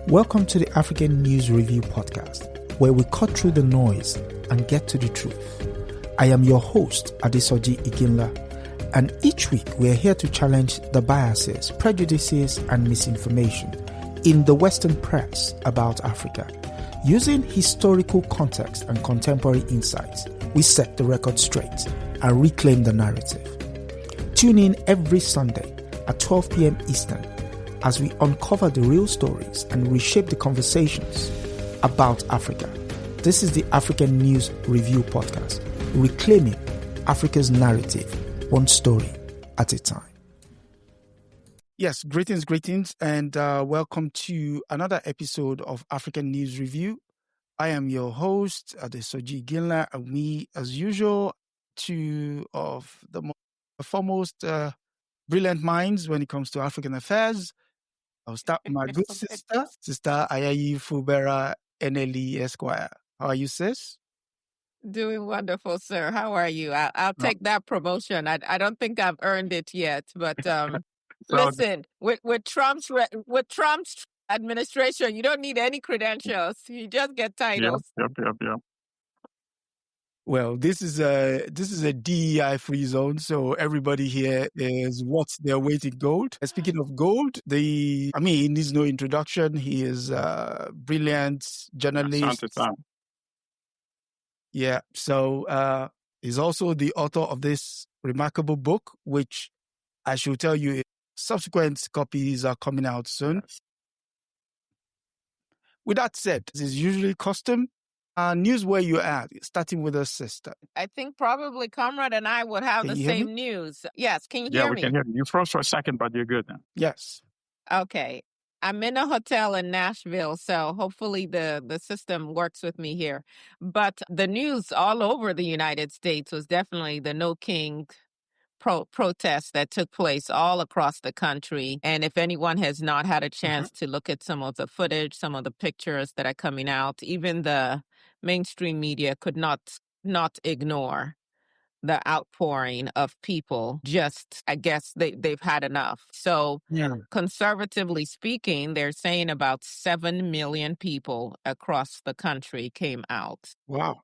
Welcome to the African News Review podcast, where we cut through the noise and get to the truth. I am your host, Adesoji Iginla, and each week we are here to challenge the biases, prejudices, and misinformation in the Western press about Africa. Using historical context and contemporary insights, we set the record straight and reclaim the narrative. Tune in every Sunday at 12 p.m. Eastern as we uncover the real stories and reshape the conversations about Africa. This is the African News Review podcast, reclaiming Africa's narrative, one story at a time. Yes, greetings, and welcome to another episode of African News Review. I am your host, Adesoji Iginla, and we, as usual, two of the foremost brilliant minds when it comes to African affairs. I'll start with my good sister Ayayi Fubara Eneli Esquire. How are you, sis? Doing wonderful, sir. How are you? I'll take that promotion. I don't think I've earned it yet, but listen, with Trump's administration, you don't need any credentials. You just get titles. Yep. Well, this is a DEI free zone, so everybody here is what their weight in gold. And speaking of gold, he needs no introduction. He is a brilliant journalist. Yeah, so he's also the author of this remarkable book, which I should tell you, subsequent copies are coming out soon. Yes. With that said, this is usually custom. News where you at, starting with us, sister. I think probably Comrade and I would have the same news. Yes, can you hear me? Yeah, we can hear you. You froze for a second, but you're good now. Yes. Okay. I'm in a hotel in Nashville, so hopefully the system works with me here. But the news all over the United States was definitely the No King protests that took place all across the country. And if anyone has not had a chance to look at some of the footage, some of the pictures that are coming out, even the mainstream media could not ignore the outpouring of people. Just, I guess they've had enough. So conservatively speaking, they're saying about 7 million people across the country came out. Wow.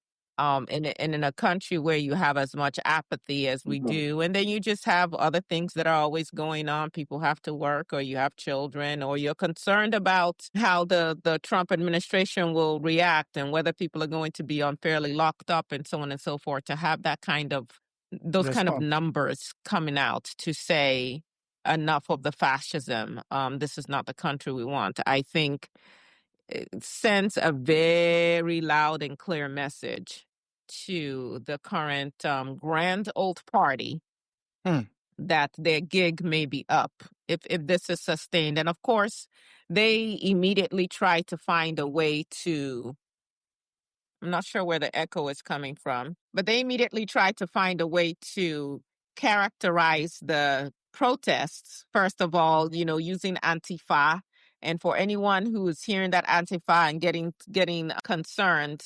In a country where you have as much apathy as we do, and then you just have other things that are always going on. People have to work, or you have children, or you're concerned about how the Trump administration will react and whether people are going to be unfairly locked up and so on and so forth. To have that kind of numbers coming out to say enough of the fascism, this is not the country we want. I think it sends a very loud and clear message to the current grand old party that their gig may be up if this is sustained. And of course, they immediately try to find a way to, I'm not sure where the echo is coming from, but they immediately try to find a way to characterize the protests, first of all, using Antifa. And for anyone who's hearing that Antifa and getting concerned,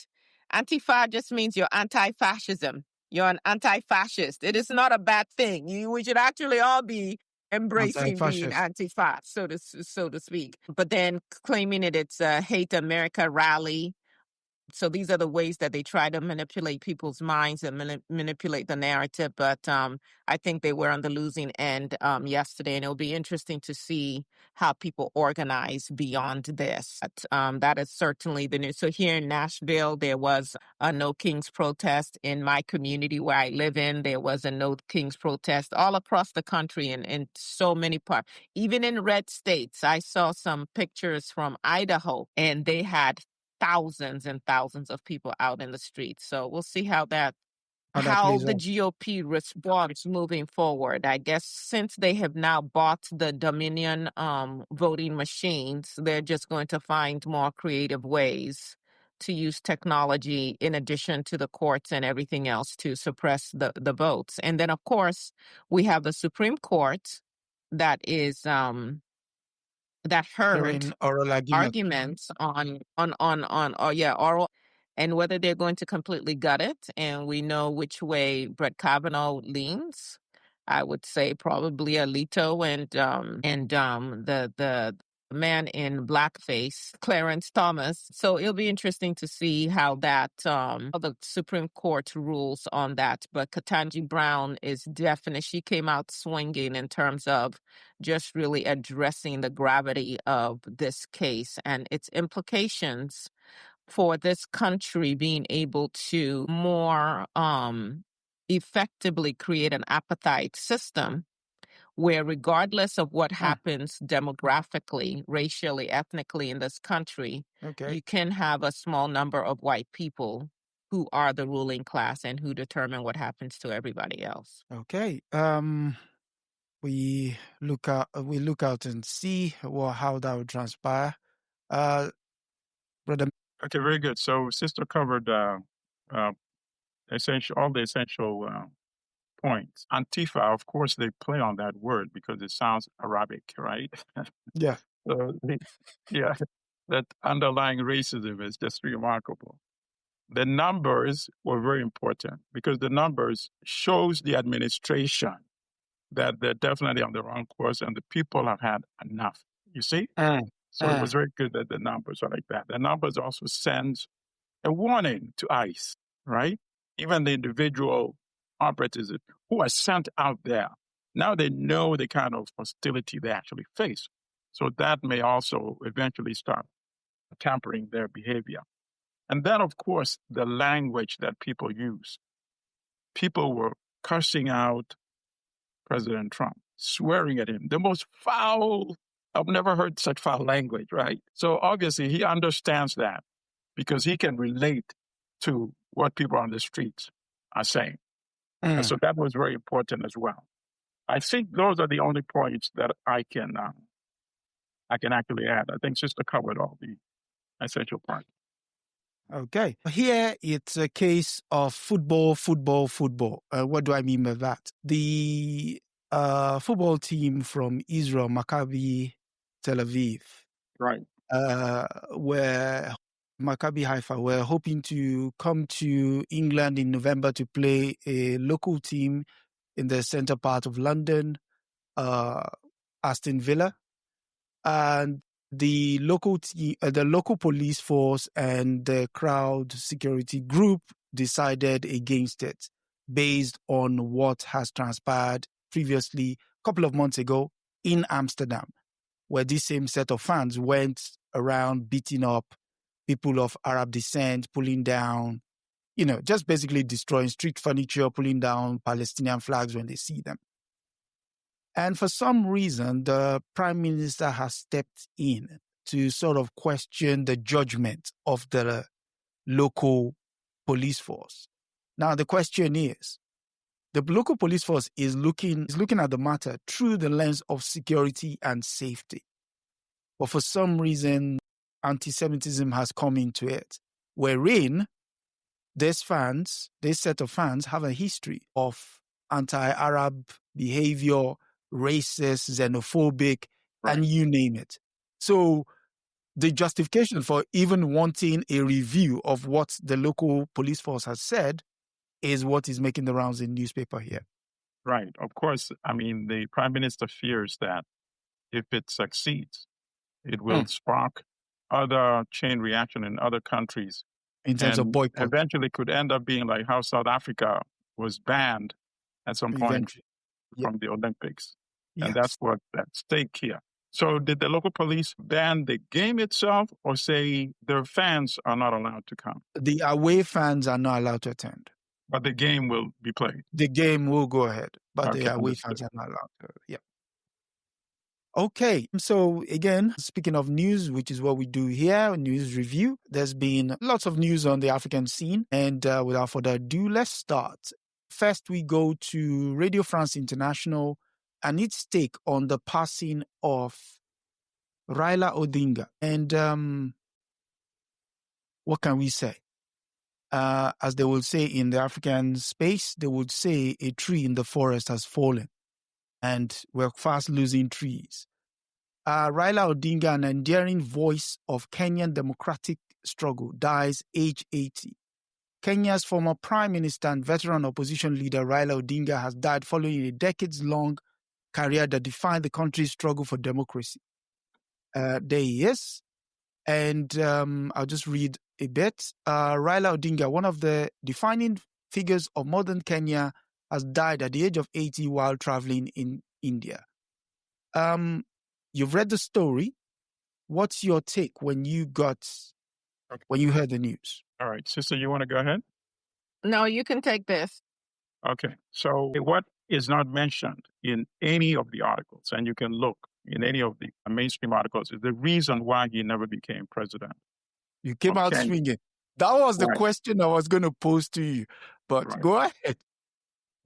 Antifa just means you're anti-fascism. You're an anti-fascist. It is not a bad thing. We should actually all be embracing being Antifa, so to speak. But then claiming it's a Hate America rally. So these are the ways that they try to manipulate people's minds and manipulate the narrative. But I think they were on the losing end yesterday, and it'll be interesting to see how people organize beyond this. But, that is certainly the news. So here in Nashville, there was a No Kings protest. In my community where I live in, there was a No Kings protest all across the country and in so many parts. Even in red states, I saw some pictures from Idaho, and they had thousands and thousands of people out in the streets. So we'll see how the GOP responds moving forward. I guess since they have now bought the Dominion voting machines, they're just going to find more creative ways to use technology in addition to the courts and everything else to suppress the votes. And then, of course, we have the Supreme Court that is that heard oral arguments on oral, and whether they're going to completely gut it. And we know which way Brett Kavanaugh leans. I would say probably Alito and the man in blackface, Clarence Thomas. So it'll be interesting to see how that, how the Supreme Court rules on that. But Ketanji Brown is definitely, she came out swinging in terms of just really addressing the gravity of this case and its implications for this country being able to more effectively create an apartheid system where regardless of what happens demographically, racially, ethnically in this country, you can have a small number of white people who are the ruling class and who determine what happens to everybody else. Okay. We look out and see how that will transpire. Brother. Okay, very good. So Sister covered all the essential points. Antifa, of course, they play on that word because it sounds Arabic, right? Yeah. So that underlying racism is just remarkable. The numbers were very important because the numbers shows the administration that they're definitely on the wrong course and the people have had enough. You see? So it was very good that the numbers are like that. The numbers also sends a warning to ICE, right? Even the individual operatives who are sent out there, now they know the kind of hostility they actually face. So that may also eventually start tempering their behavior. And then, of course, the language that people use. People were cursing out President Trump, swearing at him, the most foul, I've never heard such foul language, right? So obviously he understands that because he can relate to what people on the streets are saying. And so that was very important as well. I think those are the only points that I can actually add. I think Sister covered all the essential parts. Okay. Here it's a case of football. What do I mean by that? The football team from Israel, Maccabi Tel Aviv, right, where Maccabi Haifa were hoping to come to England in November to play a local team in the center part of London, Aston Villa, and the local police force and the crowd security group decided against it based on what has transpired previously a couple of months ago in Amsterdam, where this same set of fans went around beating up people of Arab descent, pulling down, just basically destroying street furniture, pulling down Palestinian flags when they see them. And for some reason, the Prime Minister has stepped in to sort of question the judgment of the local police force. Now, the question is, the local police force is looking at the matter through the lens of security and safety. But for some reason, anti-Semitism has come into it, wherein this set of fans have a history of anti-Arab behavior, racist, xenophobic, and you name it. So the justification for even wanting a review of what the local police force has said is what is making the rounds in newspaper here. Right. Of course, I mean, the Prime Minister fears that if it succeeds, it will spark other chain reaction in other countries. In terms of boycott. Eventually could end up being like how South Africa was banned at some point from the Olympics. Yes. And that's what's at stake here. So did the local police ban the game itself or say their fans are not allowed to come? The away fans are not allowed to attend. But the game will be played? The game will go ahead, but the away fans are not allowed to. Yeah. Okay, so again, speaking of news, which is what we do here, news review, there's been lots of news on the African scene. And without further ado, let's start. First, we go to Radio France International and its take on the passing of Raila Odinga. And what can we say? As they will say in the African space, they would say a tree in the forest has fallen. And we're fast losing trees. Raila Odinga, an enduring voice of Kenyan democratic struggle, dies age 80. Kenya's former prime minister and veteran opposition leader Raila Odinga has died following a decades-long career that defined the country's struggle for democracy. There he is. And I'll just read a bit. Raila Odinga, one of the defining figures of modern Kenya, has died at the age of 80 while traveling in India. You've read the story. What's your take when you heard the news? All right. Sister, you want to go ahead? No, you can take this. Okay. So what is not mentioned in any of the articles, and you can look in any of the mainstream articles, is the reason why he never became president. You came out Kenya. swinging. That was the Right. question I was going to pose to you. But Right. go ahead.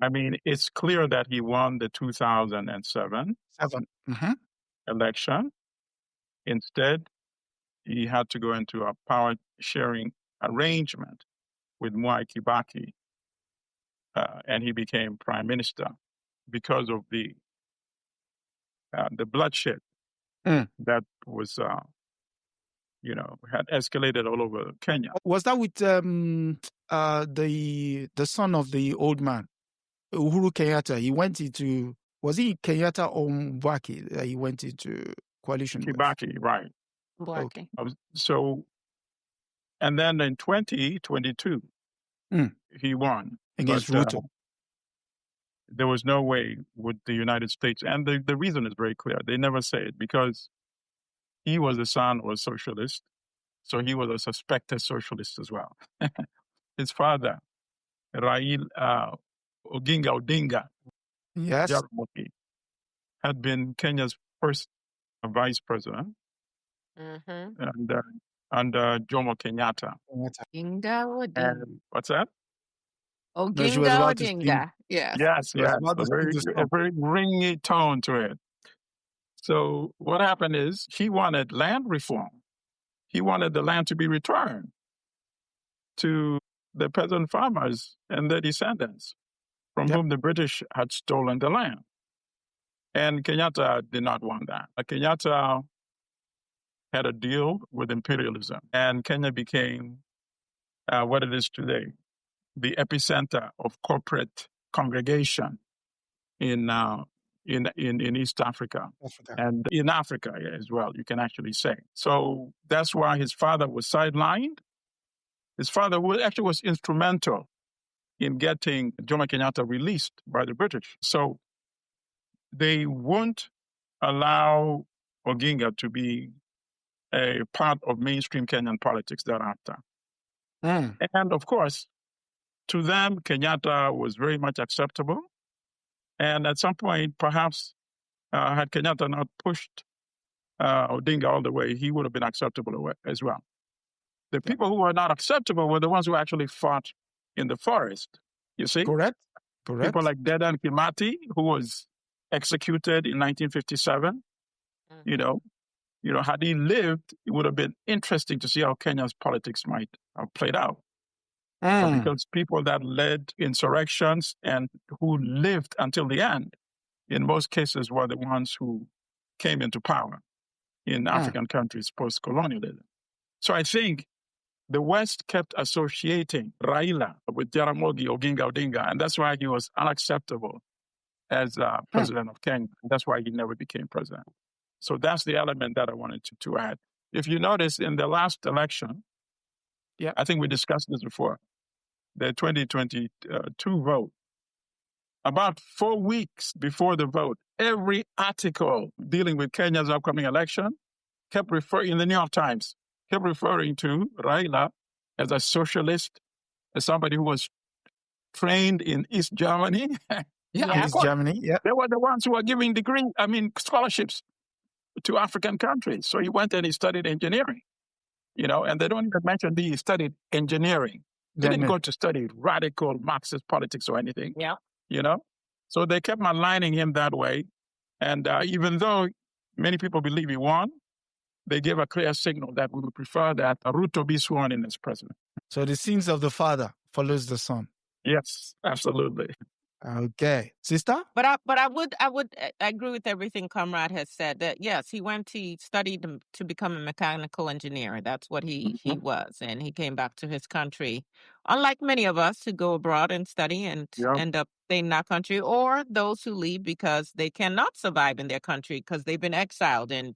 I mean, it's clear that he won the 2007 election. Instead, he had to go into a power sharing arrangement with Mwai Kibaki, and he became prime minister because of the bloodshed that was, had escalated all over Kenya. Was that with the son of the old man, Uhuru Kenyatta? He went into, was he Kenyatta or Mbaki that he went into coalition Kibaki, with? right. Okay. So, and then in 2022, he won. Against Ruto. There was no way with the United States. And the reason is very clear. They never say it because he was the son of a socialist. So he was a suspected socialist as well. His father, Raila Odinga, yes, had been Kenya's first vice president under Jomo Kenyatta. And what's that? Oginga Odinga. Yes. Yes. A very ringy tone to it. So what happened is he wanted land reform. He wanted the land to be returned to the peasant farmers and their descendants from whom the British had stolen the land. And Kenyatta did not want that. Kenyatta had a deal with imperialism, and Kenya became what it is today, the epicenter of corporate congregation in East Africa. And in Africa as well, you can actually say. So that's why his father was sidelined. His father was instrumental in getting Jomo Kenyatta released by the British. So they won't allow Odinga to be a part of mainstream Kenyan politics thereafter. And of course, to them, Kenyatta was very much acceptable. And at some point, perhaps, had Kenyatta not pushed Odinga all the way, he would have been acceptable as well. The people who were not acceptable were the ones who actually fought in the forest, you see? Correct. People like Dedan Kimathi, who was executed in 1957. Had he lived, it would have been interesting to see how Kenya's politics might have played out. Because people that led insurrections and who lived until the end, in most cases, were the ones who came into power in African countries post-colonialism. So I think the West kept associating Raila with Jaramogi Oginga Odinga, and that's why he was unacceptable as president of Kenya. That's why he never became president. So that's the element that I wanted to add. If you notice, in the last election, I think we discussed this before, the 2022 vote, about 4 weeks before the vote, every article dealing with Kenya's upcoming election kept referring, in the New York Times, kept referring to Raila as a socialist, as somebody who was trained in East Germany. East Germany, They were the ones who were giving scholarships to African countries. So he went and he studied engineering, and they don't even mention he studied engineering. He didn't go to study radical Marxist politics or anything, So they kept aligning him that way. And even though many people believe he won, they gave a clear signal that we would prefer that Ruto be sworn in as president. So the sins of the father follows the son. Yes, absolutely. Okay, sister. But I would agree with everything Comrade has said. That yes, he studied to become a mechanical engineer. That's what he was, and he came back to his country. Unlike many of us who go abroad and study and end up staying in our country, or those who leave because they cannot survive in their country because they've been exiled, and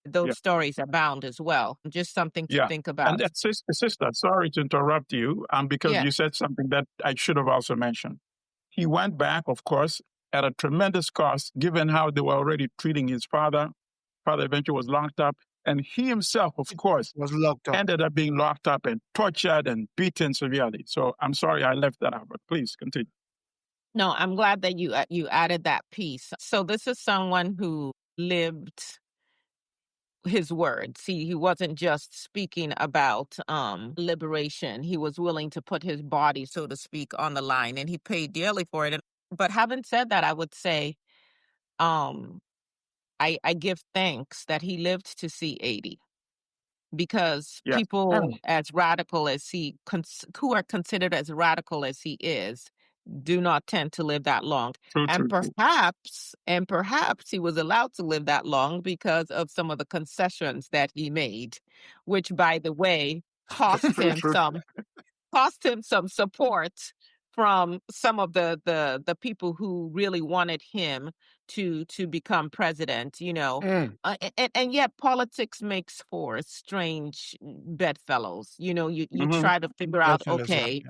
Those stories abound as well. Just something to think about. And sister, sorry to interrupt you, because you said something that I should have also mentioned. He went back, of course, at a tremendous cost, given how they were already treating his father. Father eventually was locked up. And he himself, of course, Was locked up. ended up being locked up and tortured and beaten severely. So I'm sorry I left that out, but please continue. No, I'm glad that you added that piece. So this is someone who lived his words. He wasn't just speaking about liberation. He was willing to put his body, so to speak, on the line, and he paid dearly for it. But having said that, I would say I give thanks that he lived to see 80, because people as radical as who are considered as radical as he is, do not tend to live that long. And perhaps he was allowed to live that long because of some of the concessions that he made, which, by the way, cost him some support from some of the people who really wanted him to become president, and yet politics makes for strange bedfellows. You try to figure out, okay,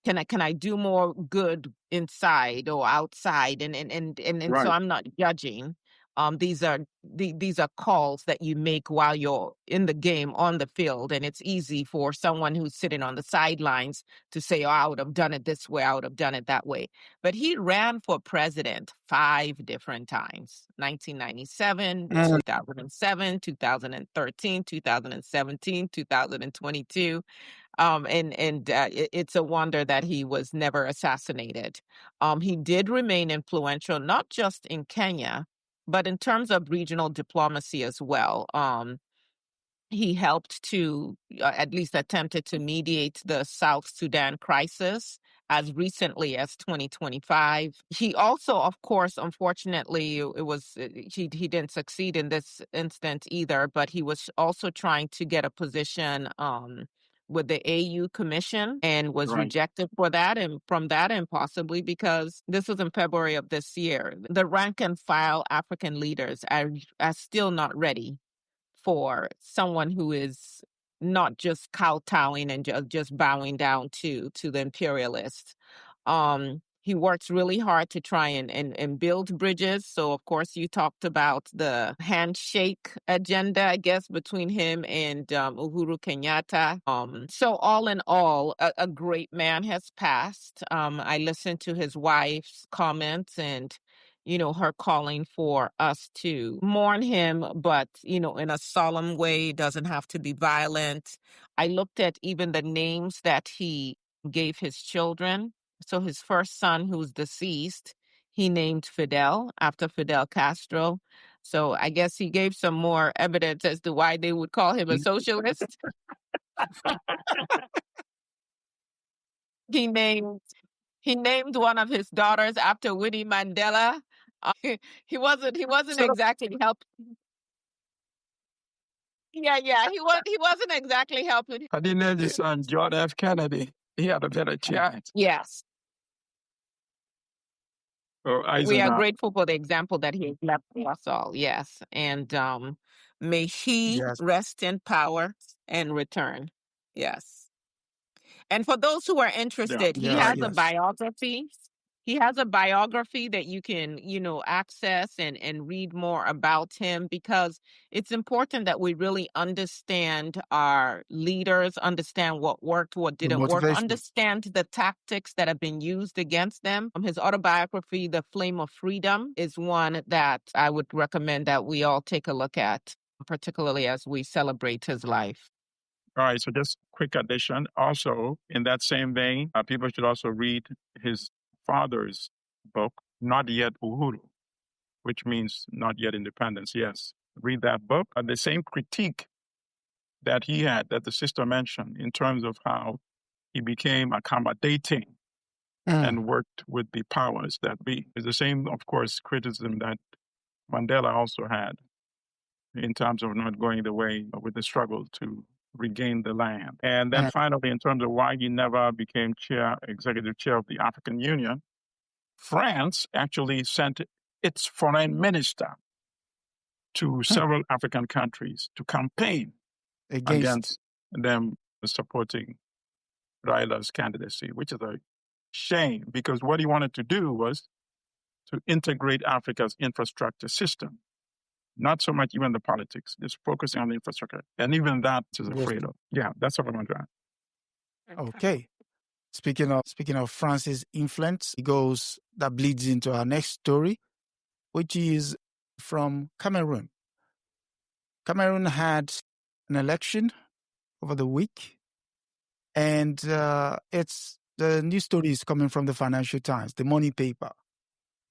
can I do more good inside or outside? And so I'm not judging. These are calls that you make while you're in the game on the field, and it's easy for someone who's sitting on the sidelines to say, "Oh, I would have done it this way, I would have done it that way." But he ran for president 5 different times: 1997, 2007, 2013, 2017, 2022. It's a wonder that he was never assassinated. He did remain influential, not just in Kenya, but in terms of regional diplomacy as well. He helped to, at least attempted to mediate the South Sudan crisis as recently as 2025. He also, of course, unfortunately, he didn't succeed in this instance either, but he was also trying to get a position with the AU Commission and was rejected for that, and from that, and possibly because this was in February of this year. The rank and file African leaders are still not ready for someone who is not just kowtowing and just bowing down to the imperialists. He works really hard to try and build bridges. So, of course, you talked about the handshake agenda, I guess, between him and Uhuru Kenyatta. So all in all, a great man has passed. I listened to his wife's comments and her calling for us to mourn him, but, in a solemn way. Doesn't have to be violent. I looked at even the names that he gave his children. So his first son, who's deceased, he named Fidel after Fidel Castro. So I guess he gave some more evidence as to why they would call him a socialist. He named one of his daughters after Winnie Mandela. He wasn't exactly helping. Yeah, he wasn't exactly helping. I didn't know his son, John F. Kennedy. He had a better chance. Yes. Oh, We are grateful for the example that he has left for us all. Yes. And may he rest in power and return. Yes. And for those who are interested, he has a biography. He has a biography that you can, access and read more about him, because it's important that we really understand our leaders, understand what worked, what didn't work, understand the tactics that have been used against them. His autobiography, The Flame of Freedom, is one that I would recommend that we all take a look at, particularly as we celebrate his life. All right, so just quick addition. Also, in that same vein, people should also read his father's book, Not Yet Uhuru, which means not yet independence. Yes, read that book. The same critique that he had, that the sister mentioned, in terms of how he became accommodating and worked with the powers that be, is the same, of course, criticism that Mandela also had in terms of not going the way with the struggle to regain the land. And then finally, in terms of why he never became executive chair of the African Union, France actually sent its foreign minister to several African countries to campaign against them supporting Raila's candidacy, which is a shame because what he wanted to do was to integrate Africa's infrastructure system, not so much even the politics, just focusing on the infrastructure. And even that is afraid of. Yeah, that's what I'm going to add. Okay. Speaking of France's influence, that bleeds into our next story, which is from Cameroon. Cameroon had an election over the week, and the news story is coming from the Financial Times, the money paper.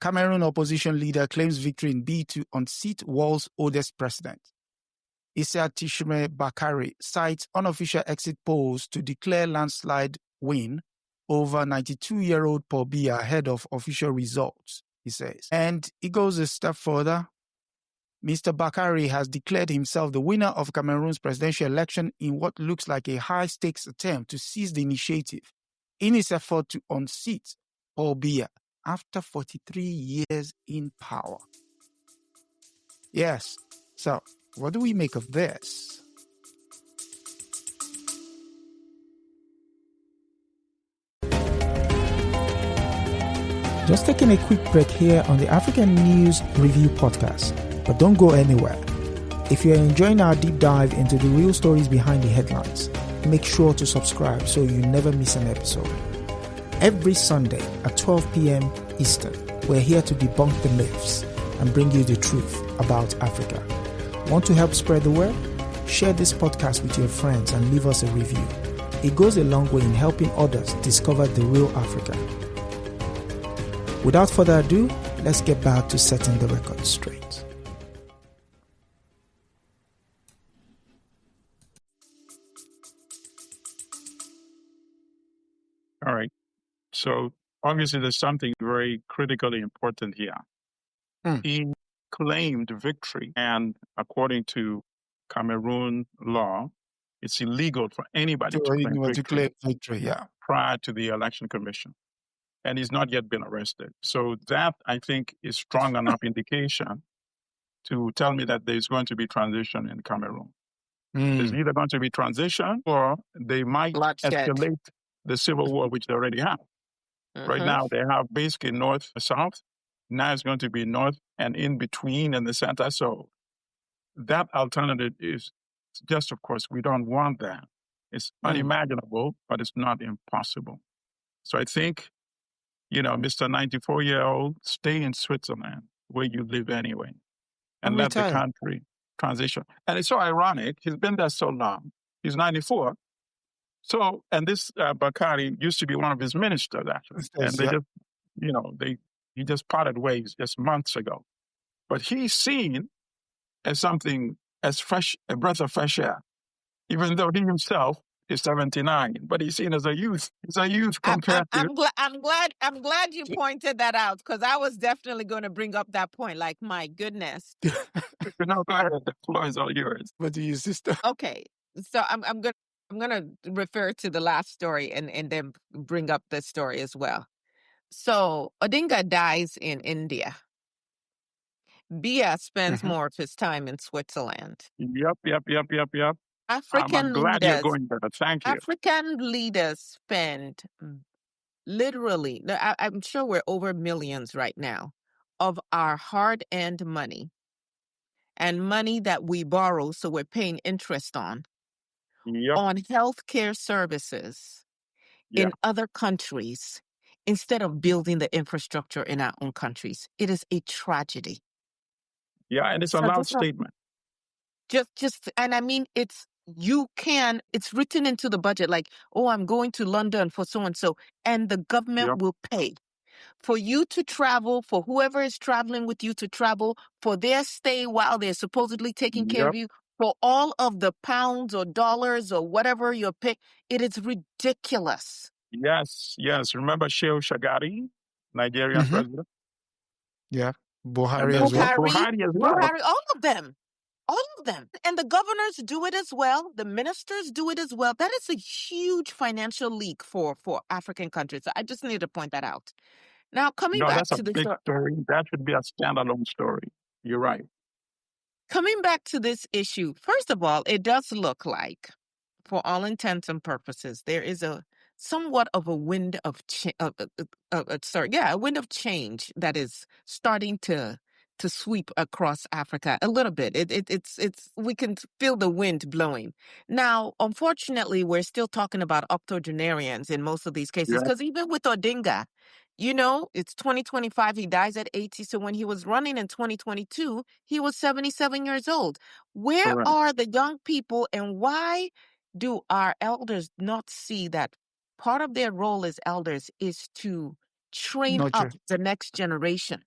Cameroon opposition leader claims victory in bid to unseat world's oldest president. Issa Tishime Bakari cites unofficial exit polls to declare landslide win over 92-year-old Paul Biya ahead of official results, he says. And he goes a step further. Mr. Bakari has declared himself the winner of Cameroon's presidential election in what looks like a high-stakes attempt to seize the initiative in his effort to unseat Paul Biya after 43 years in power. Yes, so what do we make of this? Just taking a quick break here on the African News Review podcast, but don't go anywhere. If you're enjoying our deep dive into the real stories behind the headlines, make sure to subscribe so you never miss an episode. Every Sunday at 12 p.m. Eastern, we're here to debunk the myths and bring you the truth about Africa. Want to help spread the word? Share this podcast with your friends and leave us a review. It goes a long way in helping others discover the real Africa. Without further ado, let's get back to setting the record straight. All right. So obviously there's something very critically important here. He claimed victory, and according to Cameroon law, it's illegal for anybody to claim victory prior to the election commission. And he's not yet been arrested. So that, I think, is strong enough indication to tell me that there's going to be transition in Cameroon. There's either going to be transition or they might escalate the civil war, which they already have. Right now, they have basically north, south. Now it's going to be north and in between and the center. So that alternative is just, of course, we don't want that. It's unimaginable, but it's not impossible. So I think, Mr. 94-year-old, stay in Switzerland where you live anyway and let the country transition. And it's so ironic. He's been there so long. He's 94. So, and this Bakari used to be one of his ministers, actually. And they just, he just parted ways just months ago. But he's seen as something as fresh, a breath of fresh air, even though he himself is 79, but he's seen as a youth. He's a youth compared to... I'm glad you pointed that out, because I was definitely going to bring up that point. Like, my goodness. Go ahead. The floor is all yours. What do you, sister? Okay, so I'm gonna refer to the last story and then bring up this story as well. So Odinga dies in India. Biya spends more of his time in Switzerland. Yep. I'm glad you're going there. Thank you. African leaders spend literally, I'm sure we're over millions right now, of our hard-earned money and money that we borrow, so we're paying interest on healthcare services in other countries instead of building the infrastructure in our own countries. It is a tragedy. Yeah, and it's a loud statement. And I mean, it's written into the budget, like, oh, I'm going to London for so-and-so, and the government will pay for you to travel, for whoever is traveling with you to travel, for their stay while they're supposedly taking care of you, for all of the pounds or dollars or whatever you're paying. It is ridiculous. Yes. Remember Shehu Shagari, Nigerian president? Yeah. Buhari as well. Buhari, all of them. And the governors do it as well. The ministers do it as well. That is a huge financial leak for African countries. So I just need to point that out. Now, coming back to the big story. That should be a standalone story. You're right. Coming back to this issue, first of all, it does look like, for all intents and purposes, there is a somewhat of a wind of a wind of change that is starting to sweep across Africa a little bit. It's we can feel the wind blowing. Now, unfortunately, we're still talking about octogenarians in most of these cases, because even with Odinga, it's 2025. He dies at 80. So when he was running in 2022, he was 77 years old. Where are the young people, and why do our elders not see that part of their role as elders is to train up the next generation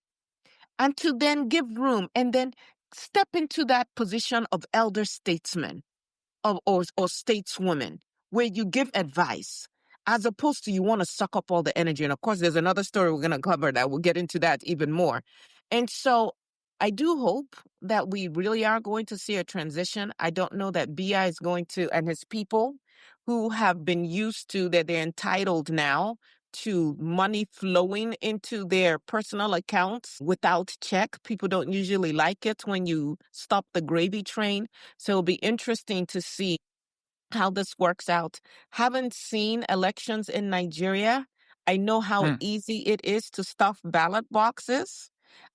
and to then give room and then step into that position of elder statesman or stateswoman where you give advice as opposed to you want to suck up all the energy. And of course, there's another story we're going to cover that we'll get into that even more. And so I do hope that we really are going to see a transition. I don't know that BI is going to, and his people who have been used to that they're entitled now to money flowing into their personal accounts without check. People don't usually like it when you stop the gravy train. So it'll be interesting to see how this works out. Haven't seen elections in Nigeria. I know how easy it is to stuff ballot boxes.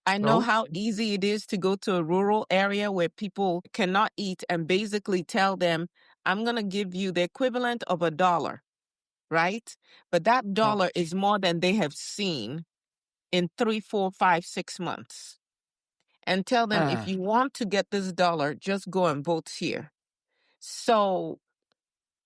I know how easy it is to go to a rural area where people cannot eat and basically tell them, I'm going to give you the equivalent of $1, right? But that dollar is more than they have seen in 3, 4, 5, 6 months. And tell them, if you want to get this dollar, just go and vote here. So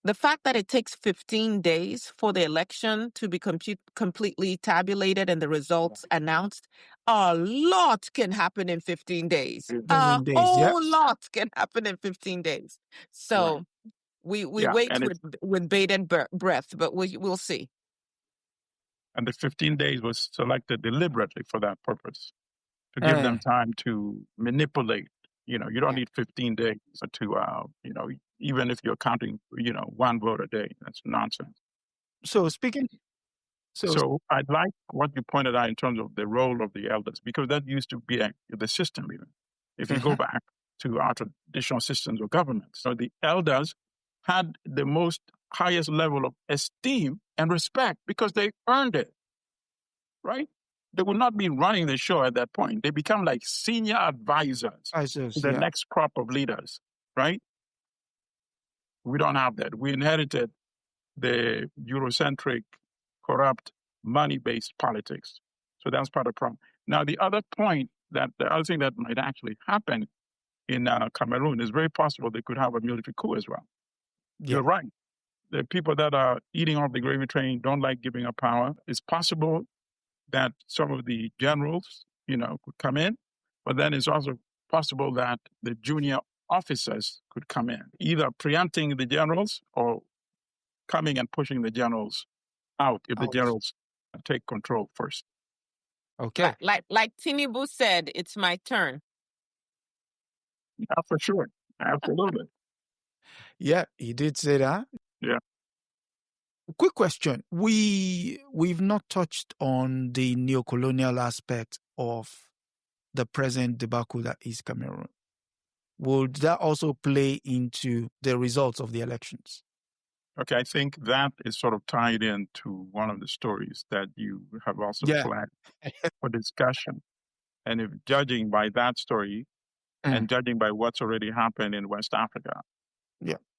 the fact that it takes 15 days for the election to be completely tabulated and the results announced, a lot can happen in 15 days. A whole lot can happen in 15 days. So we wait with bated breath, but we'll see. And the 15 days was selected deliberately for that purpose, to give them time to manipulate. You don't need 15 days to, even if you're counting, one vote a day. That's nonsense. So I like what you pointed out in terms of the role of the elders, because that used to be the system even. If you go back to our traditional systems of government. So the elders had the highest level of esteem and respect because they earned it, right? They would not be running the show at that point. They become like senior advisors to the next crop of leaders, right? We don't have that. We inherited the Eurocentric, corrupt, money-based politics. So that's part of the problem. Now, the other thing that might actually happen in Cameroon is very possible they could have a military coup as well. You're right. The people that are eating off the gravy train don't like giving up power. It's possible that some of the generals, could come in, but then it's also possible that the junior officers could come in, either preempting the generals or coming and pushing the generals out if the generals take control first. Okay. Like Tinubu said, it's my turn. Yeah, for sure. Absolutely. Yeah, he did say that. Yeah. Quick question. We've not touched on the neo-colonial aspect of the present debacle that is Cameroon. Would that also play into the results of the elections? Okay, I think that is sort of tied into one of the stories that you have also flagged for discussion. And if judging by that story and judging by what's already happened in West Africa,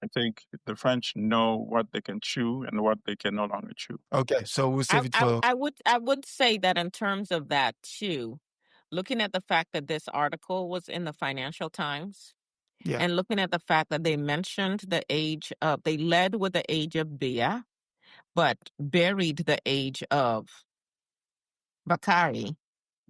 I think the French know what they can chew and what they can no longer chew. Okay, so we'll save it for... I would say that in terms of that too, looking at the fact that this article was in the Financial Times, and looking at the fact that they mentioned the age of, they led with the age of Bia, but buried the age of Bakari.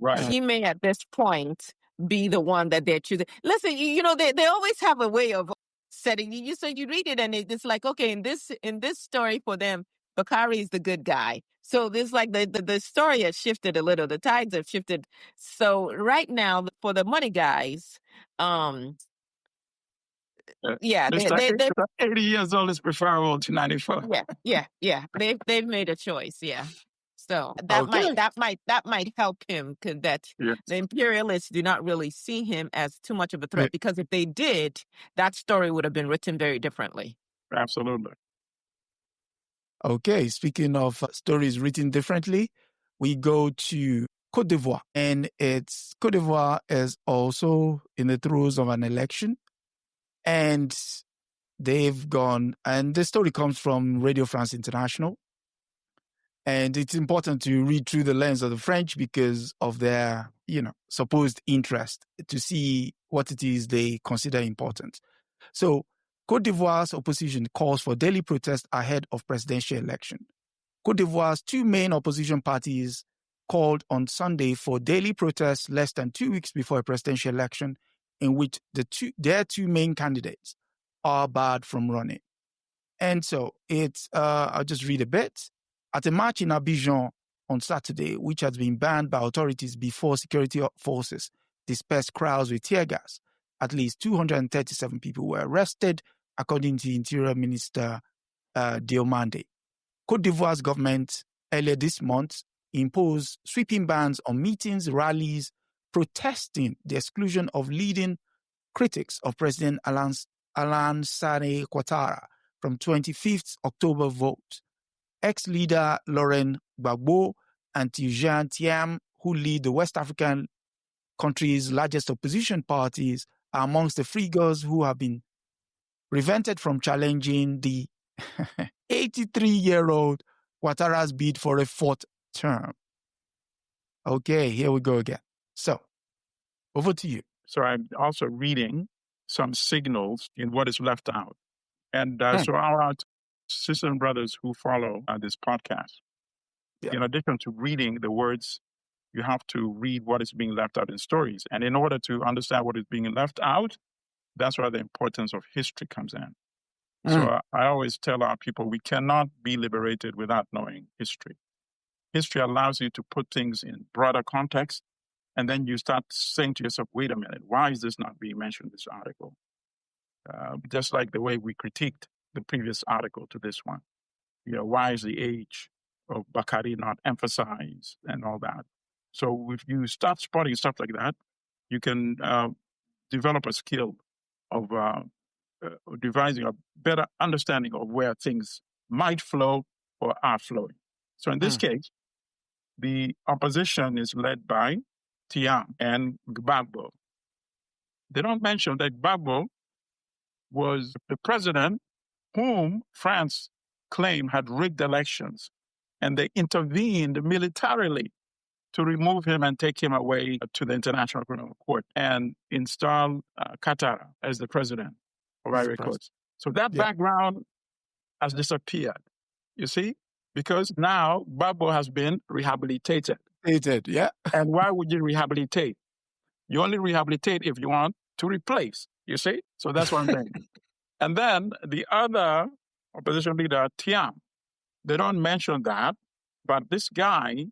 Right. He may at this point be the one that they're choosing. Listen, they always have a way of setting you. So you read it and it's like, okay, in this story for them, Bakari is the good guy. So this like the story has shifted a little. The tides have shifted. So right now for the money guys, Mr. 80 years old is preferable to 94. Yeah. They've made a choice. Yeah. So that might help him, that Yes, the imperialists do not really see him as too much of a threat, Right. because if they did, that story would have been written very differently. absolutely. Okay, speaking of stories written differently, we go to Cote d'Ivoire. And Cote d'Ivoire is also in the throes of an election. And they've gone, and the story comes from Radio France International. And it's important to read through the lens of the French because of their, supposed interest to see what it is they consider important. So Cote d'Ivoire's opposition calls for daily protest ahead of presidential election. Cote d'Ivoire's two main opposition parties called on Sunday for daily protests less than 2 weeks before a presidential election in which their two main candidates are barred from running. And so I'll just read a bit. At a march in Abidjan on Saturday, which has been banned by authorities before security forces dispersed crowds with tear gas, at least 237 people were arrested, according to Interior Minister Diomande. Cote d'Ivoire's government earlier this month imposed sweeping bans on meetings, rallies, protesting the exclusion of leading critics of President Alassane Ouattara from 25th October vote. Ex-leader Laurent Gbagbo and Tidjane Thiam, who lead the West African country's largest opposition parties, are amongst the figures who have been prevented from challenging the 83-year-old Ouattara's bid for a fourth term. Okay, here we go again. So, over to you. So I'm also reading some signals in what is left out. And so our sisters and brothers who follow this podcast, in addition to reading the words, you have to read what is being left out in stories. And in order to understand what is being left out, that's where the importance of history comes in. So I always tell our people, we cannot be liberated without knowing history. History allows you to put things in broader context, and then you start saying to yourself, wait a minute, why is this not being mentioned in this article? Just like the way we critiqued the previous article to this one. Why is the age of Bakari not emphasized and all that? So if you start spotting stuff like that, you can develop a skill of devising a better understanding of where things might flow or are flowing. So in this case, the opposition is led by Thiam and Gbagbo. They don't mention that Gbagbo was the president whom France claimed had rigged elections, and they intervened militarily to remove him and take him away to the International Criminal Court and install Qatar as the president of Ivory Coast. So that background has disappeared, you see, because now Gbagbo has been rehabilitated. And why would you rehabilitate? You only rehabilitate if you want to replace, you see? So that's one thing. And then the other opposition leader, Thiam, they don't mention that, but this guy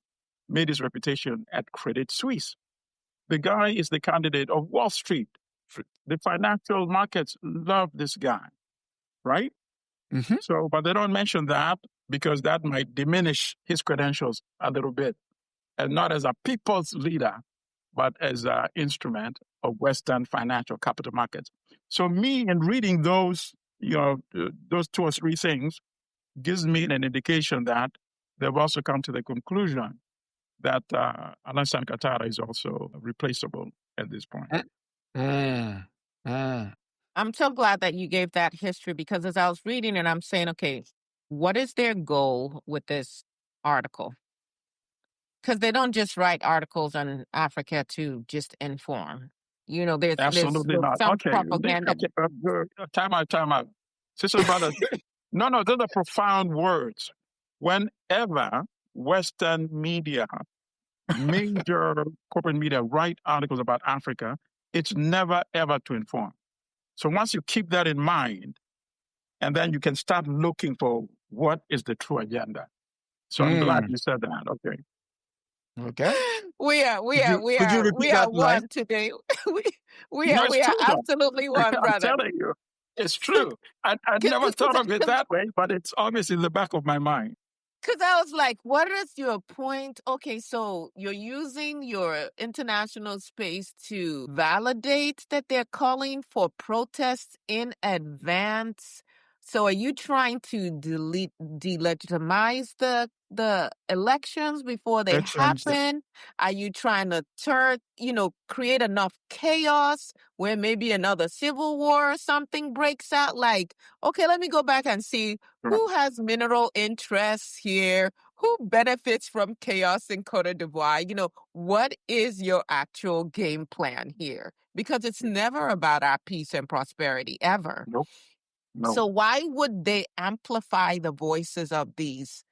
made his reputation at Credit Suisse. The guy is the candidate of Wall Street. The financial markets love this guy, right? So, but they don't mention that because that might diminish his credentials a little bit, and not as a people's leader, but as an instrument of Western financial capital markets. So me, in reading those, those two or three things, gives me an indication that they've also come to the conclusion that Alassane Ouattara is also replaceable at this point. I'm so glad that you gave that history, because as I was reading it, I'm saying, okay, what is their goal with this article? Because they don't just write articles on Africa to just inform. There's Absolutely not. some Okay. propaganda. Time out. Sister, brother. No, those are profound words. Whenever Western media, major corporate media, write articles about Africa, it's never, ever to inform. So once you keep that in mind, and then you can start looking for what is the true agenda. So I'm glad you said that. Okay. We are one today. we are absolutely one, brother. I'm telling you, it's true. I never thought of it that way, but it's obviously in the back of my mind. Because I was like, what is your point? Okay, so you're using your international space to validate that they're calling for protests in advance. So are you trying to delegitimize the elections before they happen? Are you trying to create enough chaos where maybe another civil war or something breaks out? Like, okay, let me go back and see who has mineral interests here, who benefits from chaos in Cote d'Ivoire. What is your actual game plan here? Because it's never about our peace and prosperity, ever. Nope. No. So why would they amplify the voices of these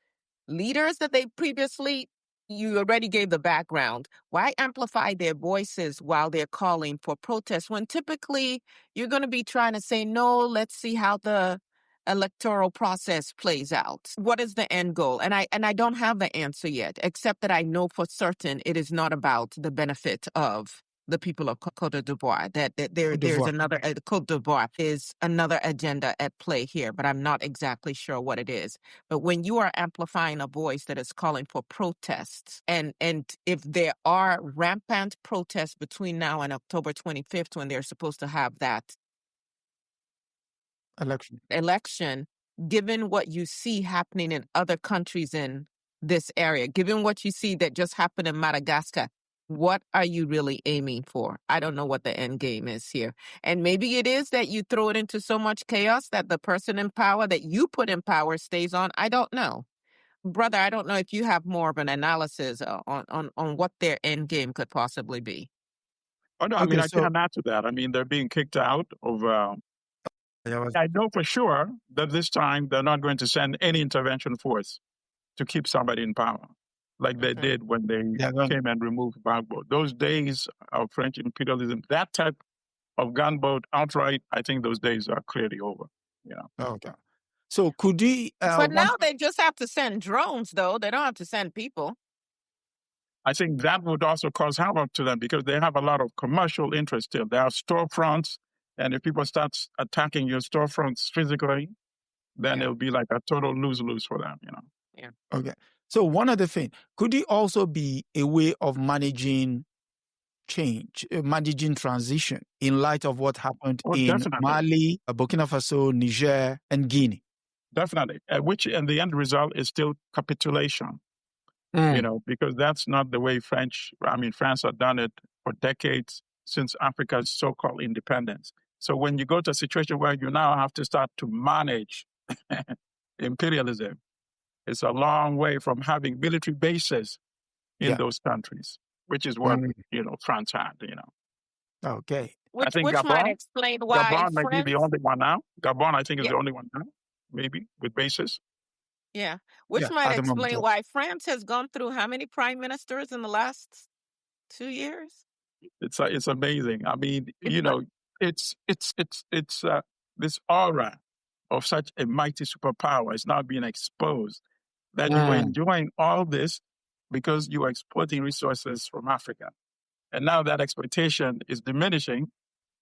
leaders that they previously, you already gave the background. Why amplify their voices while they're calling for protests when typically you're going to be trying to say, no, let's see how the electoral process plays out. What is the end goal? And I don't have the answer yet, except that I know for certain it is not about the benefit of the people of Cote d'Ivoire, that there's another, Cote d'Ivoire is another agenda at play here, but I'm not exactly sure what it is. But when you are amplifying a voice that is calling for protests, and if there are rampant protests between now and October 25th, when they're supposed to have that election, given what you see happening in other countries in this area, given what you see that just happened in Madagascar, what are you really aiming for? I don't know what the end game is here. And maybe it is that you throw it into so much chaos that the person in power that you put in power stays on. I don't know. Brother, I don't know if you have more of an analysis on what their end game could possibly be. Oh, no, I mean, I can't add to that. I mean, they're being kicked out of... I know for sure that this time they're not going to send any intervention force to keep somebody in power, like they did when they came and removed Gbagbo. Those days of French imperialism, that type of gunboat outright, I think those days are clearly over. Okay. So could we... but now they just have to send drones, though. They don't have to send people. I think that would also cause havoc to them because they have a lot of commercial interest still. They have storefronts, and if people start attacking your storefronts physically, then it'll be like a total lose-lose for them, Yeah. Okay. So one other thing, could it also be a way of managing change, managing transition in light of what happened in definitely. Mali, Burkina Faso, Niger, and Guinea? Definitely. And the end result is still capitulation, because that's not the way France has done it for decades since Africa's so-called independence. So when you go to a situation where you now have to start to manage imperialism, it's a long way from having military bases in those countries, which is what, France had, Okay. Which Gabon, might explain why Gabon might be the only one now. Gabon, I think, is the only one now, maybe, with bases. Yeah. Which might explain why France has gone through how many prime ministers in the last 2 years? It's amazing. I mean, it's this aura of such a mighty superpower is now being exposed that you were enjoying all this because you were exporting resources from Africa. And now that exploitation is diminishing.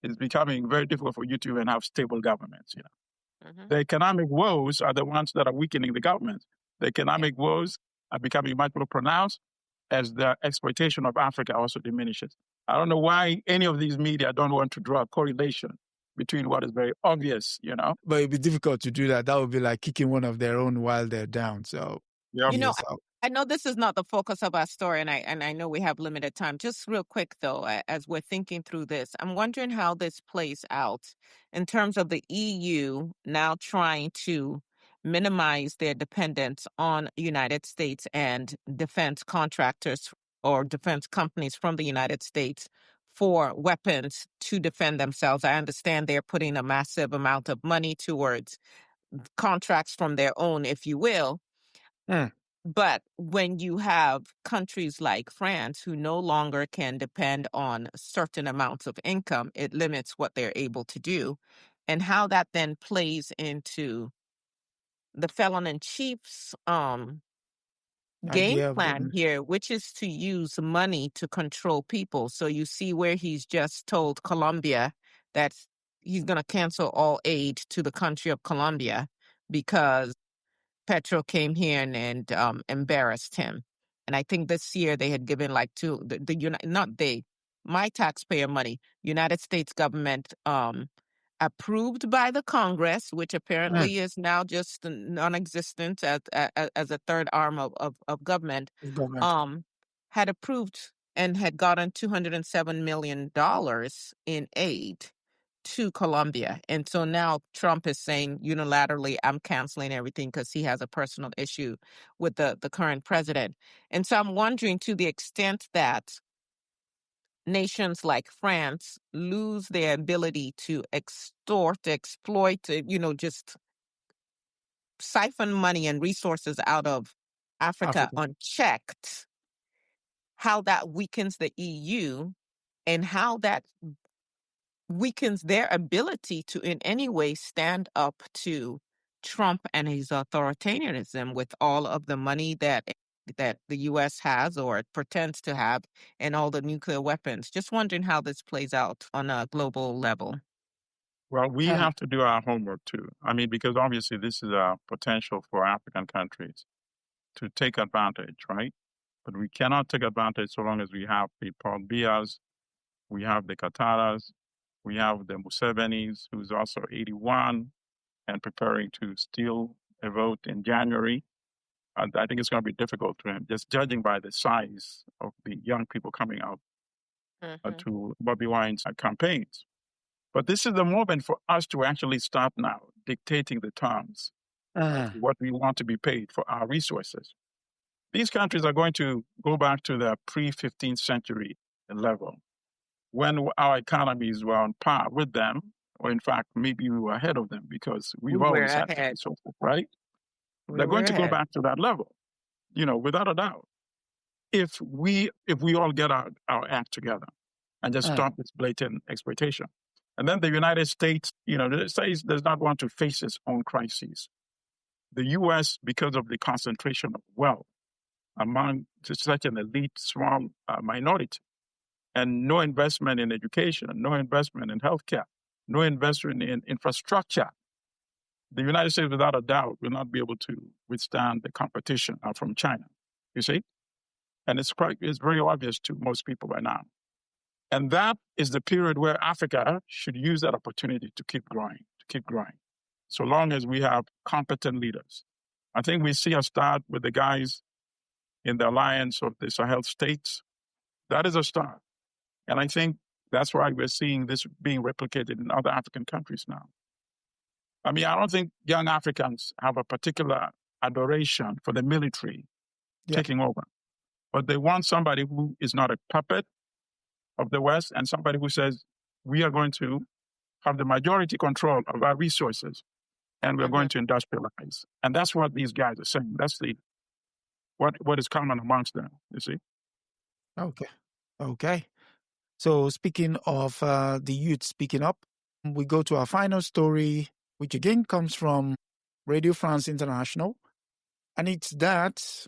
It's becoming very difficult for you to even have stable governments. The economic woes are the ones that are weakening the government. The economic woes are becoming much more pronounced as the exploitation of Africa also diminishes. I don't know why any of these media don't want to draw a correlation between what is very obvious, But it'd be difficult to do that. That would be like kicking one of their own while they're down. So, I know this is not the focus of our story, and I know we have limited time. Just real quick, though, as we're thinking through this, I'm wondering how this plays out in terms of the EU now trying to minimize their dependence on United States and defense contractors or defense companies from the United States for weapons to defend themselves. I understand they're putting a massive amount of money towards contracts from their own, if you will. But when you have countries like France who no longer can depend on certain amounts of income, it limits what they're able to do. And how that then plays into the felon-in-chief's game plan here, which is to use money to control people. So you see where he's just told Colombia that he's going to cancel all aid to the country of Colombia because Petro came here and embarrassed him. And I think this year they had given like my taxpayer money, United States government approved by the Congress, which apparently is now just non-existent as a third arm of government, had approved and had gotten $207 million in aid to Colombia. And so now Trump is saying unilaterally, I'm canceling everything because he has a personal issue with the current president. And so I'm wondering, to the extent that nations like France lose their ability to extort, exploit, just siphon money and resources out of Africa unchecked, how that weakens the EU and how that weakens their ability to in any way stand up to Trump and his authoritarianism with all of the money that the U.S. has or pretends to have and all the nuclear weapons. Just wondering how this plays out on a global level. Well, we have to do our homework too. I mean, because obviously this is a potential for African countries to take advantage, right? But we cannot take advantage so long as we have the Paul Bias, we have the Qataras, we have the Musevenis, who's also 81 and preparing to steal a vote in January. I think it's going to be difficult for him, just judging by the size of the young people coming out to Bobby Wine's campaigns. But this is the moment for us to actually start now dictating the terms of what we want to be paid for our resources. These countries are going to go back to the pre-15th century level, when our economies were on par with them, or in fact, maybe we were ahead of them because we've always had resources, right? They're going to go back to that level, without a doubt. If we all get our act together and just stop this blatant exploitation. And then the United States, does not want to face its own crises. The U.S., because of the concentration of wealth among such an elite, small minority, and no investment in education, no investment in healthcare, no investment in infrastructure, the United States, without a doubt, will not be able to withstand the competition from China, you see? And it's very obvious to most people by now. And that is the period where Africa should use that opportunity to keep growing, so long as we have competent leaders. I think we see a start with the guys in the alliance of the Sahel states. That is a start. And I think that's why we're seeing this being replicated in other African countries now. I mean, I don't think young Africans have a particular adoration for the military taking over, but they want somebody who is not a puppet of the West and somebody who says, we are going to have the majority control of our resources and we're going to industrialize. And that's what these guys are saying. That's what is common amongst them, you see. Okay. So speaking of the youth speaking up, we go to our final story, which again comes from Radio France International. And it's that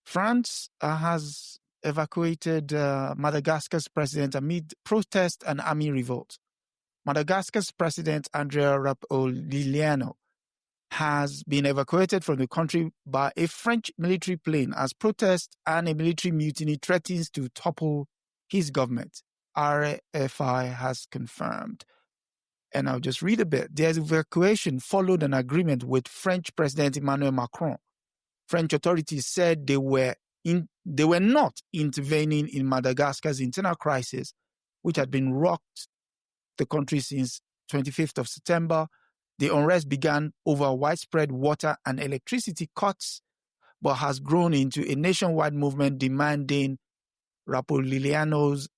France has evacuated Madagascar's president amid protest and army revolt. Madagascar's president, Andrea Rajoelina, has been evacuated from the country by a French military plane as protest and a military mutiny threatens to topple his government, RFI has confirmed. And I'll just read a bit. The evacuation followed an agreement with French President Emmanuel Macron. French authorities said they were not intervening in Madagascar's internal crisis, which had been rocked the country since 25th of September. The unrest began over widespread water and electricity cuts, but has grown into a nationwide movement demanding Rajoelina's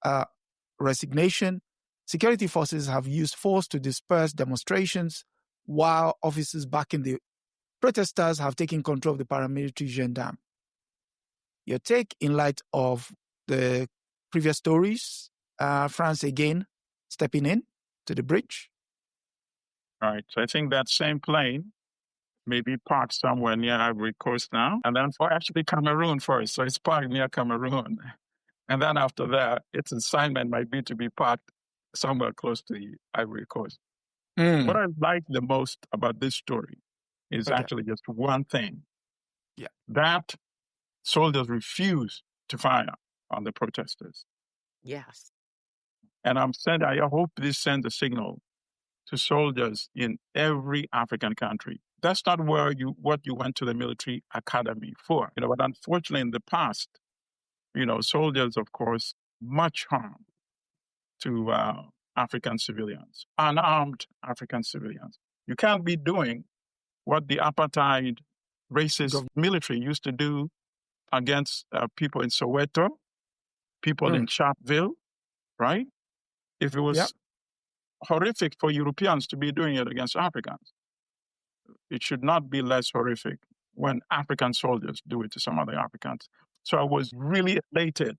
resignation. Security forces have used force to disperse demonstrations, while officers backing the protesters have taken control of the paramilitary gendarme. Your take in light of the previous stories, France again stepping in to the bridge? All right. So I think that same plane may be parked somewhere near Ivory Coast now, and then actually Cameroon first. So it's parked near Cameroon. And then after that, its assignment might be to be parked somewhere close to the Ivory Coast. What I like the most about this story is Okay. actually just one thing. Yeah. That soldiers refuse to fire on the protesters. Yes. And I hope this sends a signal to soldiers in every African country. That's not what you went to the military academy for. But unfortunately in the past, soldiers, of course, much harm to African civilians, unarmed African civilians. You can't be doing what the apartheid racist military used to do against people in Soweto, people in Sharpeville, right? If it was horrific for Europeans to be doing it against Africans, it should not be less horrific when African soldiers do it to some other Africans. So I was really elated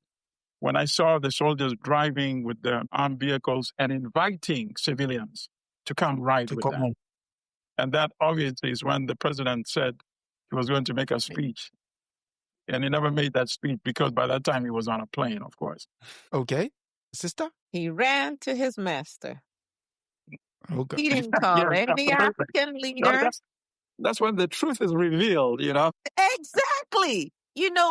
when I saw the soldiers driving with their armed vehicles and inviting civilians to come ride with them. And that obviously is when the president said he was going to make a speech. And he never made that speech because by that time he was on a plane, of course. Okay. Sister? He ran to his master. Okay. He didn't call any absolutely. African leader. That's when the truth is revealed, Exactly.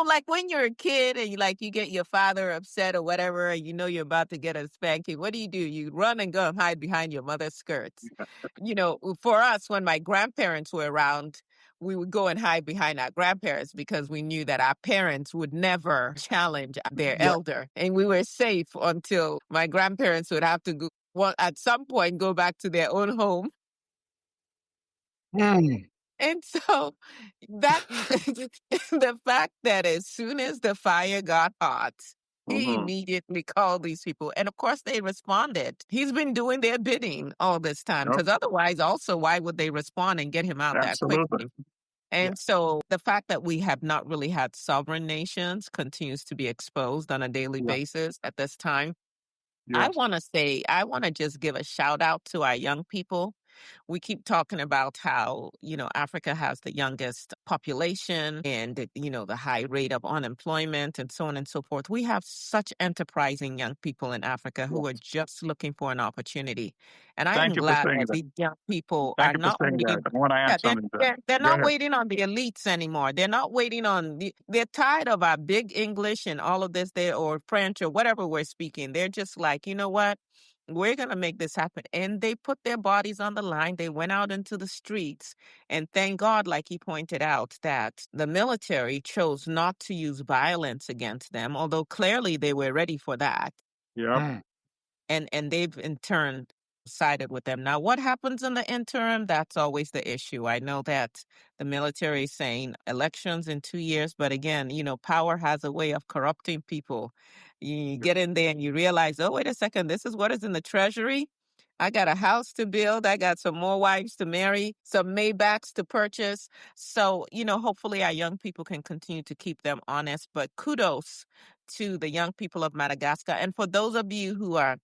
Like when you're a kid and you get your father upset or whatever, and you're about to get a spanking, what do? You run and go and hide behind your mother's skirts. For us, when my grandparents were around, we would go and hide behind our grandparents because we knew that our parents would never challenge their elder. And we were safe until my grandparents would have to go, at some point, go back to their own home. And so that the fact that as soon as the fire got hot, he immediately called these people. And of course they responded. He's been doing their bidding all this time because otherwise also why would they respond and get him out that quickly? And so the fact that we have not really had sovereign nations continues to be exposed on a daily basis at this time. I want to just give a shout out to our young people. We keep talking about how, Africa has the youngest population and, the high rate of unemployment and so on and so forth. We have such enterprising young people in Africa who are just looking for an opportunity. And I am glad that these young people are not waiting. I want to add something to that. They're not waiting on the elites anymore. They're not waiting on they're tired of our big English and all of this or French or whatever we're speaking. They're just like, you know what? We're going to make this happen. And they put their bodies on the line. They went out into the streets. And thank God, like he pointed out, that the military chose not to use violence against them, although clearly they were ready for that. Yeah. And they've in turn sided with them. Now, what happens in the interim? That's always the issue. I know that the military is saying elections in 2 years, but again, power has a way of corrupting people. You get in there and you realize, oh, wait a second, this is what is in the treasury. I got a house to build. I got some more wives to marry, some Maybachs to purchase. So, hopefully our young people can continue to keep them honest. But kudos to the young people of Madagascar. And for those of you who are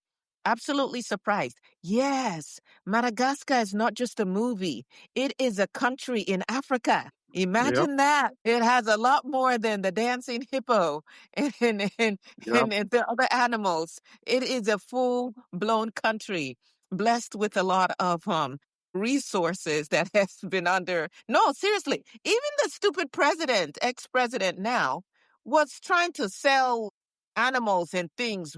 absolutely surprised, yes, Madagascar is not just a movie. It is a country in Africa. Imagine that. It has a lot more than the dancing hippo and the other animals. It is a full-blown country blessed with a lot of resources that has been under. No, seriously, even the stupid president, ex-president now, was trying to sell animals and things,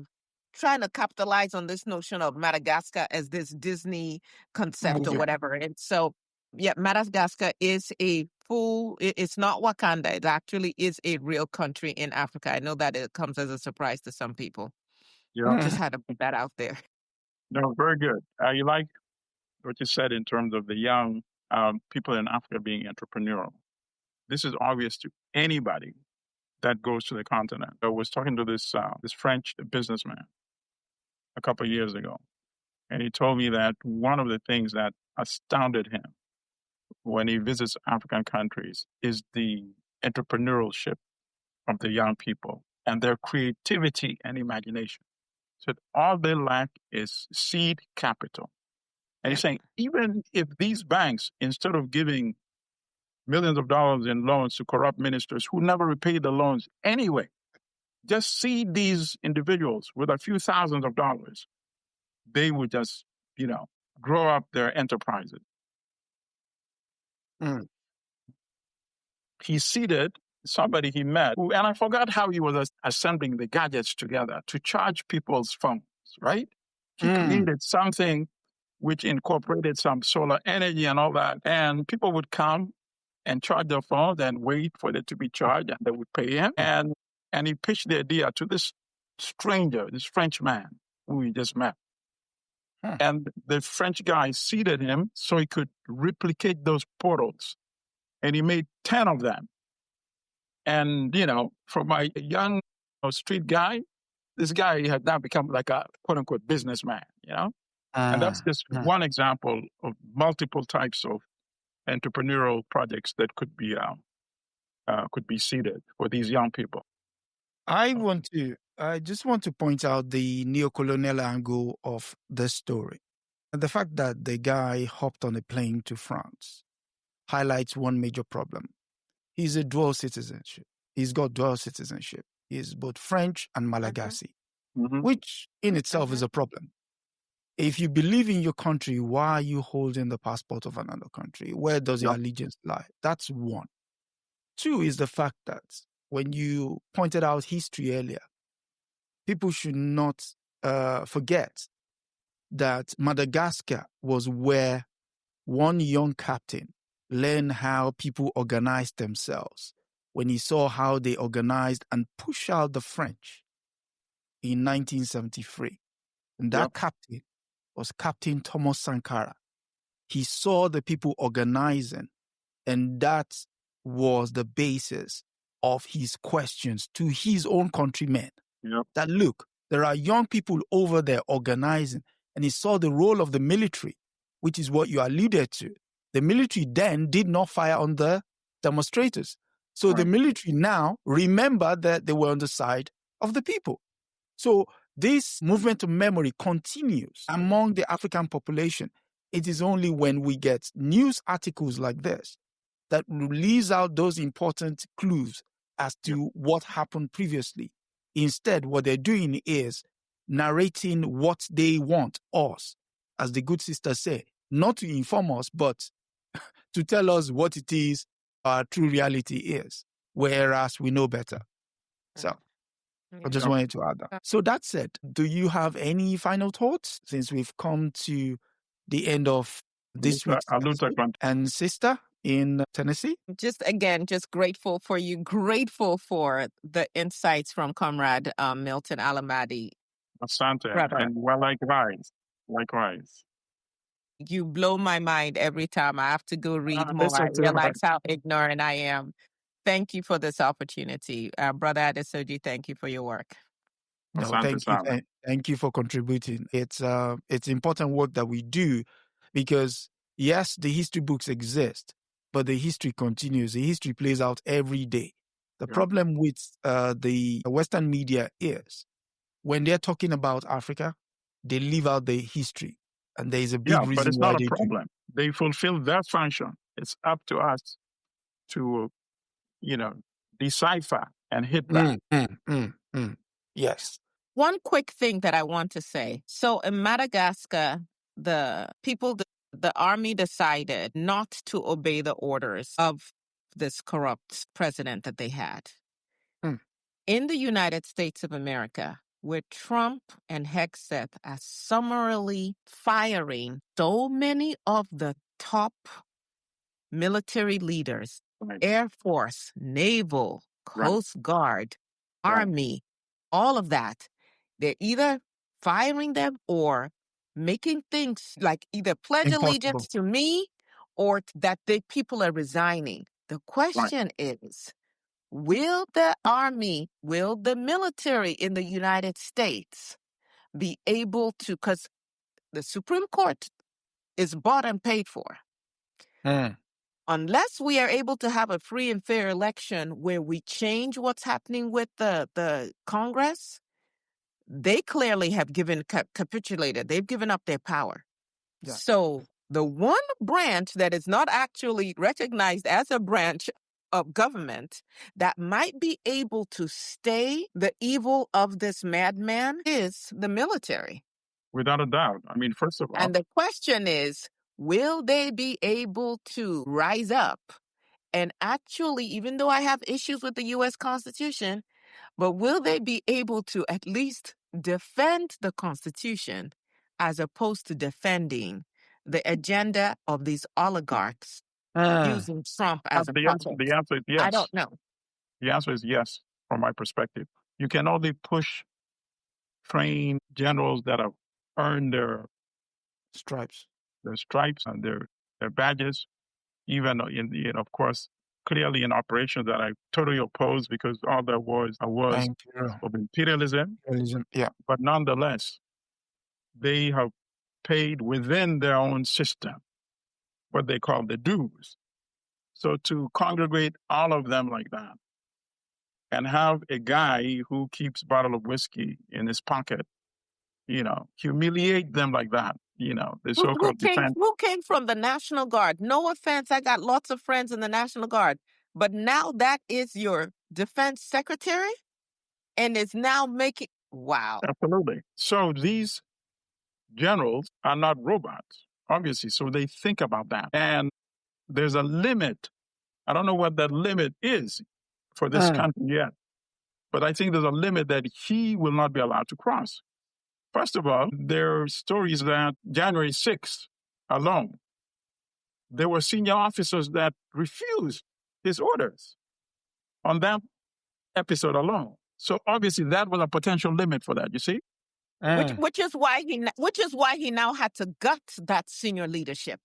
trying to capitalize on this notion of Madagascar as this Disney concept or whatever. And so, Madagascar is it's not Wakanda. It actually is a real country in Africa. I know that it comes as a surprise to some people. Just had to put that out there. No, very good. You like what you said in terms of the young people in Africa being entrepreneurial. This is obvious to anybody that goes to the continent. I was talking to this French businessman a couple of years ago, and he told me that one of the things that astounded him when he visits African countries is the entrepreneurship of the young people and their creativity and imagination. So all they lack is seed capital. And he's saying, even if these banks, instead of giving millions of dollars in loans to corrupt ministers who never repay the loans anyway, just seed these individuals with a few thousands of dollars, they would just, grow up their enterprises. he seated somebody he met, and I forgot how he was assembling the gadgets together to charge people's phones, right? He created something which incorporated some solar energy and all that, and people would come and charge their phones and wait for it to be charged, and they would pay him. And he pitched the idea to this stranger, this French man who he just met. And the French guy seated him so he could replicate those portals. And he made 10 of them. And, for my young street guy, this guy had now become like a quote unquote businessman, And that's just one example of multiple types of entrepreneurial projects that could be seeded for these young people. I just want to point out the neo-colonial angle of this story. And the fact that the guy hopped on a plane to France highlights one major problem. He's a dual citizenship. He's got dual citizenship. He's both French and Malagasy, which in itself is a problem. If you believe in your country, why are you holding the passport of another country? Where does your allegiance lie? That's one. Two is the fact that when you pointed out history earlier, people should not forget that Madagascar was where one young captain learned how people organized themselves when he saw how they organized and pushed out the French in 1973. And that captain was Captain Thomas Sankara. He saw the people organizing, and that was the basis of his questions to his own countrymen. That, look, there are young people over there organizing, and he saw the role of the military, which is what you alluded to. The military then did not fire on the demonstrators. So the military now remember that they were on the side of the people. So this movement of memory continues among the African population. It is only when we get news articles like this that leaves out those important clues as to what happened previously. Instead, what they're doing is narrating what they want us, as the good sister said, not to inform us, but to tell us what it is our true reality is, whereas we know better. So I just wanted to add that. So that said, do you have any final thoughts since we've come to the end of this week's episode? And sister in Tennessee? Just grateful for you, grateful for the insights from Comrade Milton Allimadi. Asante, and likewise. You blow my mind every time. I have to go read more. I realize how ignorant I am. Thank you for this opportunity. Brother Adesoji, thank you for your work. No, thank you for contributing. It's important work that we do because, yes, the history books exist, but the history continues. The history plays out every day. The problem with the Western media is when they're talking about Africa, they leave out the history. And there is a big reason but it's why not a problem. They fulfill their function. It's up to us to, decipher and hit that. Yes. One quick thing that I want to say. So in Madagascar, the army decided not to obey the orders of this corrupt president that they had. In the United States of America, where Trump and Hegseth are summarily firing so many of the top military leaders, Air Force, Naval, Coast Guard, Army, all of that, they're either firing them or making things like either pledge allegiance to me or that the people are resigning. The question is, will the army, will the military in the United States be able to, because the Supreme Court is bought and paid for. Unless we are able to have a free and fair election where we change what's happening with the Congress, they clearly have capitulated. They've given up their power. Yeah. So the one branch that is not actually recognized as a branch of government that might be able to stay the evil of this madman is the military. Without a doubt. I mean, first of all. And the question is, will they be able to rise up and actually, even though I have issues with the U.S. Constitution, but will they be able to at least defend the Constitution as opposed to defending the agenda of these oligarchs using Trump as a puppet? The answer is yes. I don't know. The answer is yes, from my perspective. You can only push trained generals that have earned their Stripes. and their badges, even of course, clearly in operations that I totally oppose because all there was of imperialism. Yeah. But nonetheless, they have paid within their own system what they call the dues. So to congregate all of them like that and have a guy who keeps a bottle of whiskey in his pocket, humiliate them like that, the so-called defense. Who came from the National Guard? No offense, I got lots of friends in the National Guard. But now that is your defense secretary and is now making, wow. Absolutely. So these generals are not robots, obviously. So they think about that. And there's a limit. I don't know what that limit is for this country yet. But I think there's a limit that he will not be allowed to cross. First of all, there are stories that January 6th alone, there were senior officers that refused his orders on that episode alone. So obviously that was a potential limit for that, you see? Which is why he now had to gut that senior leadership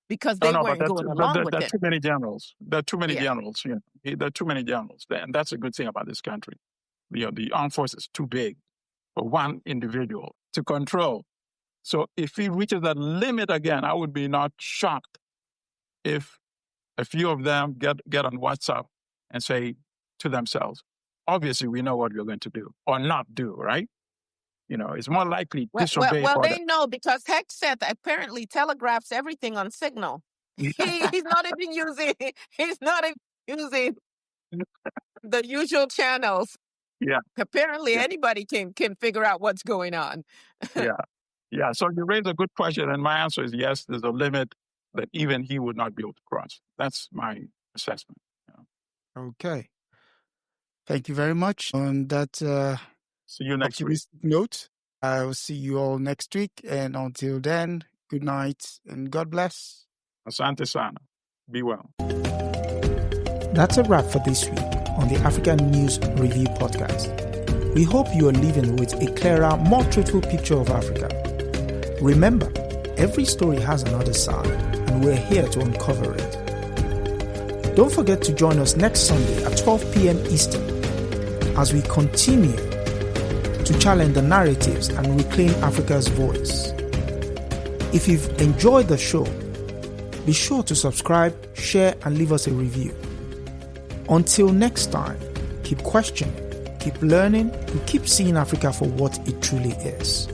because they weren't going along with it. There are too many generals. There are too many generals. There are too many generals. And that's a good thing about this country. The armed force is too big for one individual to control. So if he reaches that limit again, I would be not shocked if a few of them get on WhatsApp and say to themselves, obviously we know what we're going to do or not do, right? It's more likely disobey. Well, they know because Hegseth apparently telegraphs everything on Signal. He's not even using the usual channels. Yeah. Apparently anybody can figure out what's going on. Yeah. So you raise a good question, and my answer is yes, there's a limit that even he would not be able to cross. That's my assessment. Okay. Thank you very much on that see you next week. Note. I will see you all next week, and until then, good night and God bless. Asante sana. Be well. That's a wrap for this week on the African News Review podcast. We hope you are leaving with a clearer, more truthful picture of Africa. Remember, every story has another side, and we're here to uncover it. Don't forget to join us next Sunday at 12 p.m. Eastern as we continue to challenge the narratives and reclaim Africa's voice. If you've enjoyed the show, be sure to subscribe, share, and leave us a review. Until next time, keep questioning, keep learning, and keep seeing Africa for what it truly is.